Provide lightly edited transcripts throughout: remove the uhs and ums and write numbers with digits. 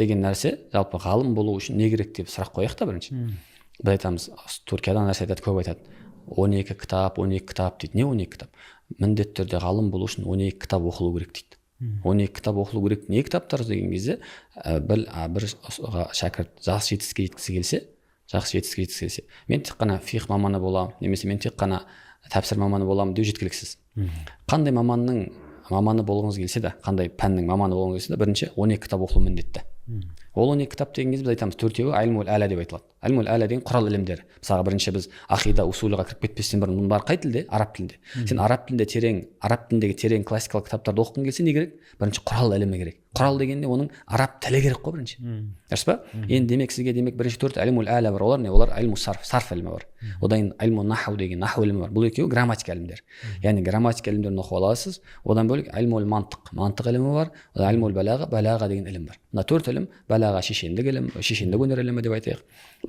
деген нәрсе жалпы ғалым болу үшін не керек деп сұрақ қояйық та бірінші. Біз айтамыз, Түркияда нәрсе айтады, көп айтады. 12 кітап дейді. Не 12 кітап? Міндетті түрде ғалым болу үшін 12 кітап оқылу керек дейді. 12 кітап оқылу керек. Не кітаптар деген кезде бір шәкірт жақсы жетістікке жеткісі келсе, мен тек қана фиқ маманы боламын, немесе мен тек қана тәпсір маманы боламын деу жеткіліксіз. Қандай маманның маманы болғыңыз келсе де, қандай пәннің маманы болғыңыз келсе де, бірінші 12 кітап оқылу міндетті. Ол 12 кітап деген кезде біз айтамыз, төртеуі айлмул әлә деп айтылады. Айлмул әлә деген құрал ілімдер. Мысалға бірінші біз ақида усулыға кіріп кетпестен бұрын бұның бәрі қай тілде? Араб тілінде. Сен араб тіліндегі терең классикалық кітаптарды оқығың келсе не керек? Бірінші құрал ілімі керек. Құрал дегенде оның араб тілі керек қой бірінші. Дұрыс па? Енді демек сізге бірінші төрт айлмул әлә бар. Олар не? Олар айлму сарф ілімі бар. Одан айлму наху деген наху ілімі бар. Бұл екеуі грамматика ілімдер. Яғни грамматика ілімдерін оқып аласыз. Одан бөлек айлмул мантық ілімі бар. Айлмул балаға деген ілім бар. Мына төрт ілім: балаға шешендік ілім, шешендік өнер ілімі деп айтайық.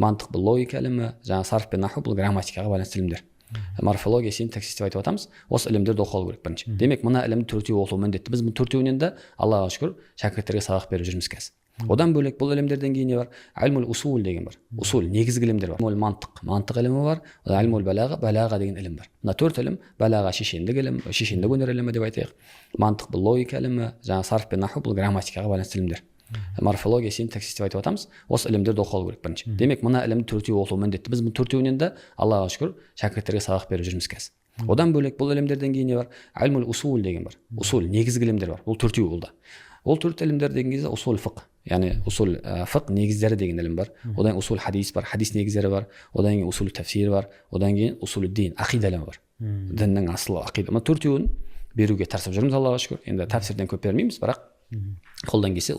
Мантық бұл логика ілімі, жаңа сарф пен наху бұл грамматикаға байланысты ілімдер. Морфология, синтаксис деп айтып атамыз. Осы ілімдерді оқу керек бірінші. Демек мына ілімді төртеуі оқылу міндетті. Біз бұл төртеуінен де Аллаға шүкір шәкірттерге сабақ беріп жүрміз қазір. Одан бөлек бұл ілімдерден кейін не бар? Айлмул усул деген бар. Усул негізгі ілімдер бар. Мантық ілімі бар. Айлмул балаға деген ілім бар. Мына төрт ілім: балаға шешендік ілім, шешендік өнер ілімі деп айтайық. Мантық бұл логика ілімі, жаңа сарф пен наху бұл грамматикаға байланысты ілімдер. Морфология, синтаксис деп айтып атамыз. Осы ілімдерді оқу керек бірінші. Демек мына ілімді төртеуі оқылу міндетті. Біз бұл төртеуінен де Аллаға шүкір шәкірттерге сабақ беріп жүрміз қазір. Одан бөлек бұл ілімдерден кейін не бар? Айлмул усул деген бар. Усул негізгі ілімдер бар. Бұл төртеуі бұл да. Ол төрт ілімдер деген кезде усул фиқ, яғни усул фиқ негіздері деген ілім бар. Одан усул хадис бар, хадис негіздері бар. Одан кейін усул тафсир бар. Одан кейін усул дин, ақида ілімі бар. Діннің асылы ақида. Төртеуін беруге тырысып жүрміз Аллаға шүкір. Енді тәпсирден көп бермейміз, бірақ қолдан келсе